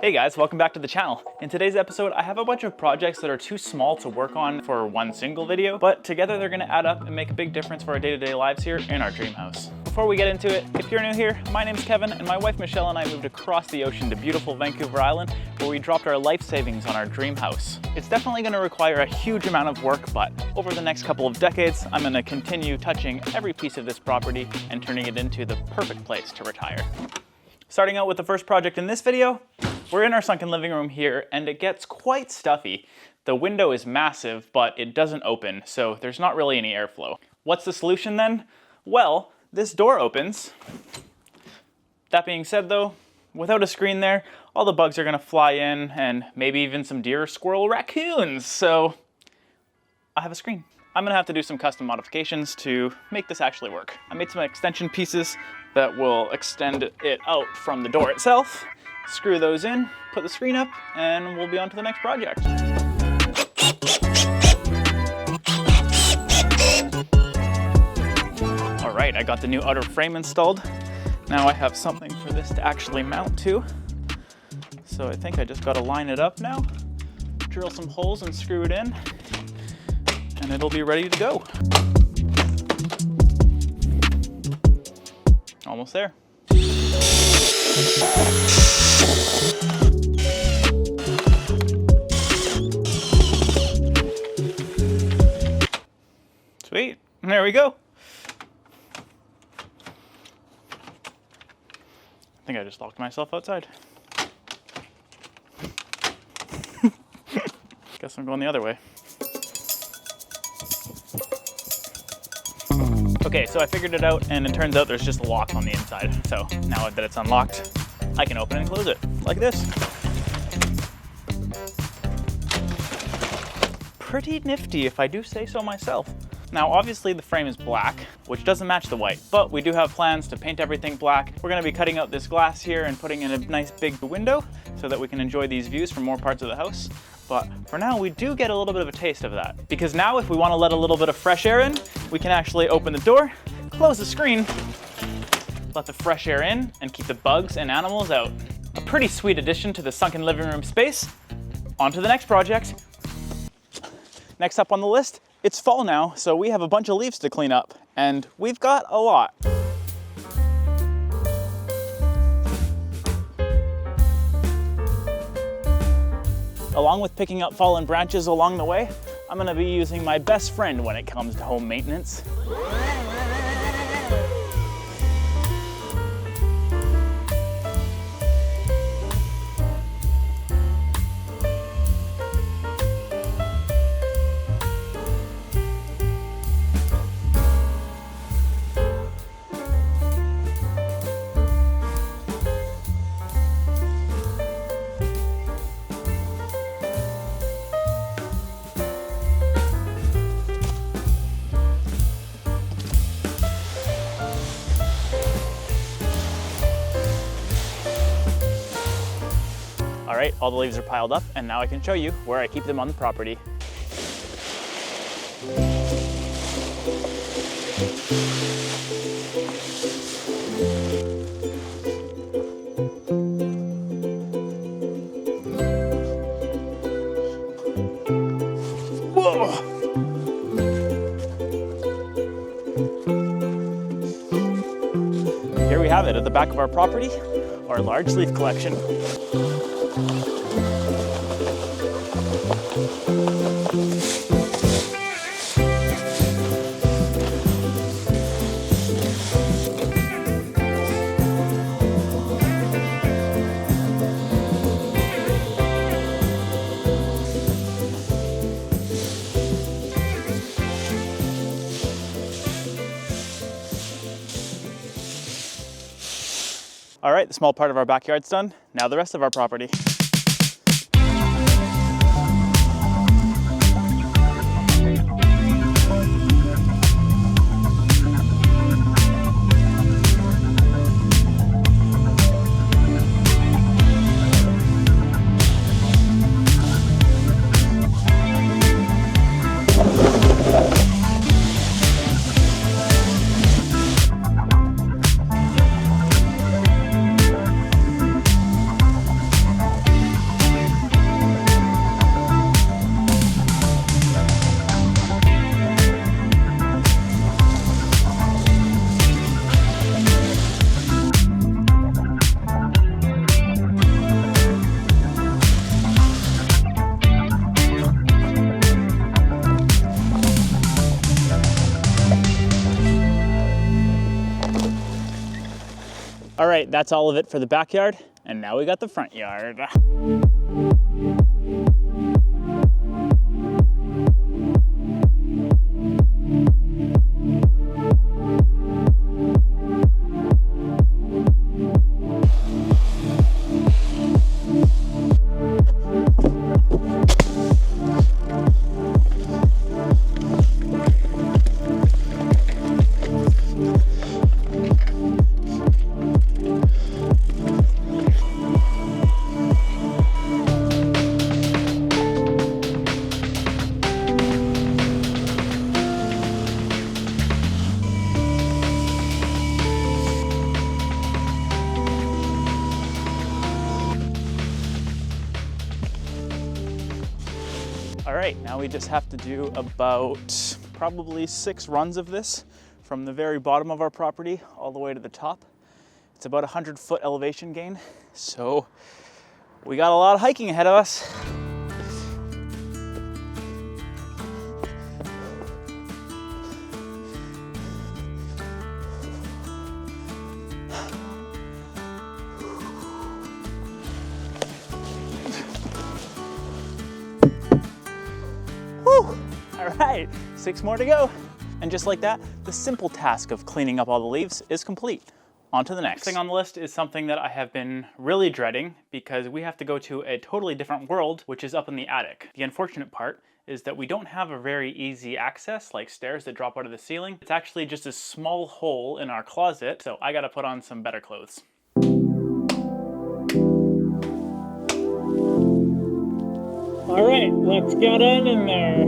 Hey guys, welcome back to the channel. In today's episode, I have a bunch of projects that are too small to work on for one single video, but together they're gonna add up and make a big difference for our day-to-day lives here in our dream house. Before we get into it, if you're new here, my name's Kevin, and my wife Michelle and I moved across the ocean to beautiful Vancouver Island, where we dropped our life savings on our dream house. It's definitely gonna require a huge amount of work, but over the next couple of decades, I'm gonna continue touching every piece of this property and turning it into the perfect place to retire. Starting out with the first project in this video, we're in our sunken living room here, and it gets quite stuffy. The window is massive, but it doesn't open, so there's not really any airflow. What's the solution then? Well, this door opens. That being said though, without a screen there, all the bugs are gonna fly in, and maybe even some deer, squirrel, raccoons, so I have a screen. I'm gonna have to do some custom modifications to make this actually work. I made some extension pieces that will extend it out from the door itself. Screw those in, put the screen up, and we'll be on to the next project. All right, I got the new outer frame installed. Now I have something for this to actually mount to. So I think I just gotta line it up now, drill some holes and screw it in, and it'll be ready to go. Almost there. Sweet, there we go. I think I just locked myself outside. Guess I'm going the other way. Okay, so I figured it out, and it turns out there's just a lock on the inside. So now that it's unlocked, I can open and close it, like this. Pretty nifty, if I do say so myself. Now, obviously the frame is black, which doesn't match the white, but we do have plans to paint everything black. We're gonna be cutting out this glass here and putting in a nice big window so that we can enjoy these views from more parts of the house. But for now, we do get a little bit of a taste of that. Because now, if we wanna let a little bit of fresh air in, we can actually open the door, close the screen, let the fresh air in, and keep the bugs and animals out. A pretty sweet addition to the sunken living room space. On to the next project. Next up on the list, it's fall now, so we have a bunch of leaves to clean up, and we've got a lot. Along with picking up fallen branches along the way, I'm gonna be using my best friend when it comes to home maintenance. All right, all the leaves are piled up, and now I can show you where I keep them on the property. Whoa! Here we have it at the back of our property, our large leaf collection. All right, the small part of our backyard's done. Now the rest of our property. All right, that's all of it for the backyard. And now we got the front yard. All right, now we just have to do about probably 6 runs of this from the very bottom of our property all the way to the top. It's about 100-foot elevation gain, so we got a lot of hiking ahead of us. All right, 6 more to go. And just like that, the simple task of cleaning up all the leaves is complete. On to the next. Thing on the list is something that I have been really dreading because we have to go to a totally different world, which is up in the attic. The unfortunate part is that we don't have a very easy access, like stairs that drop out of the ceiling. It's actually just a small hole in our closet, so I gotta put on some better clothes. All right, let's get in there.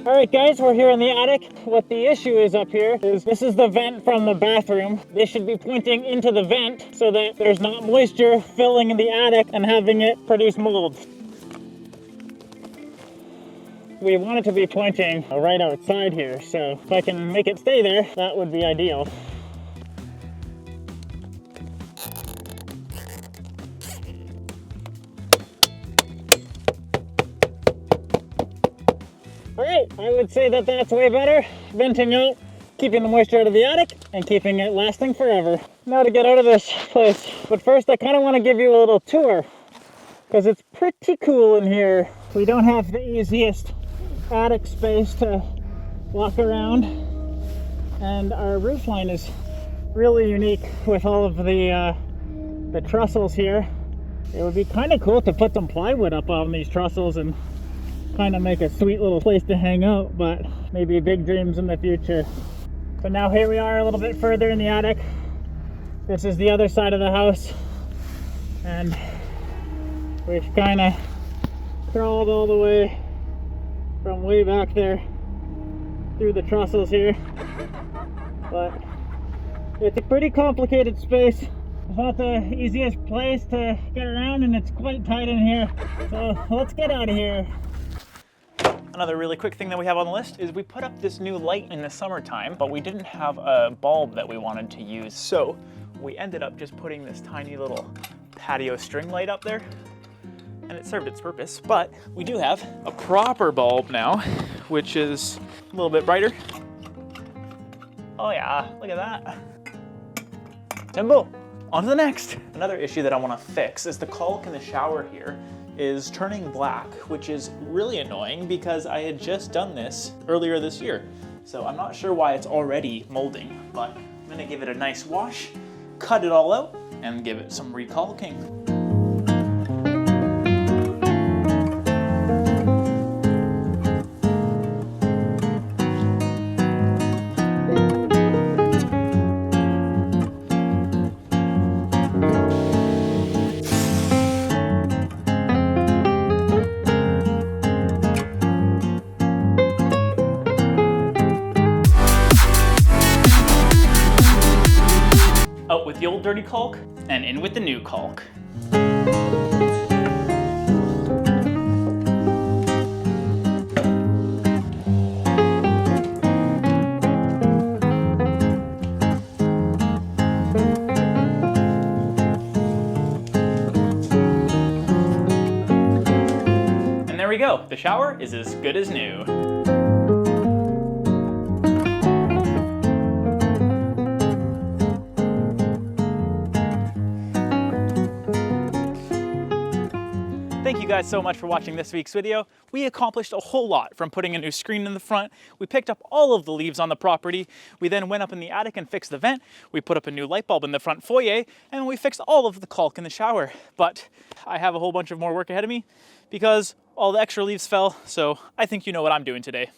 All right guys, we're here in the attic. What the issue is up here is this is the vent from the bathroom. This should be pointing into the vent so that there's not moisture filling in the attic and having it produce mold. We want it to be pointing right outside here, so if I can make it stay there, that would be ideal. All right, I would say that that's way better. Venting out, keeping the moisture out of the attic, and keeping it lasting forever. Now to get out of this place. But first, I kind of want to give you a little tour, because it's pretty cool in here. We don't have the easiest attic space to walk around, and our roof line is really unique with all of the trusses here. It would be kind of cool to put some plywood up on these trusses and kind of make a sweet little place to hang out, but maybe big dreams in the future. So now here we are a little bit further in the attic. This is the other side of the house, and we've kind of crawled all the way from way back there through the trusses here. But it's a pretty complicated space. It's not the easiest place to get around, and it's quite tight in here. So let's get out of here. Another really quick thing that we have on the list is we put up this new light in the summertime, but we didn't have a bulb that we wanted to use. So we ended up just putting this tiny little patio string light up there, and it served its purpose. But we do have a proper bulb now, which is a little bit brighter. Oh yeah, look at that. Timbo, on to the next. Another issue that I want to fix is the caulk in the shower here is turning black, which is really annoying because I had just done this earlier this year. So I'm not sure why it's already molding, but I'm gonna give it a nice wash, cut it all out, and give it some recaulking. Out with the old dirty caulk, and in with the new caulk. And there we go, the shower is as good as new. you guys so much for watching this week's video. We accomplished a whole lot, from putting a new screen in the front, we picked up all of the leaves on the property, we then went up in the attic and fixed the vent, we put up a new light bulb in the front foyer, and we fixed all of the caulk in the shower. But I have a whole bunch of more work ahead of me because all the extra leaves fell, so I think you know what I'm doing today.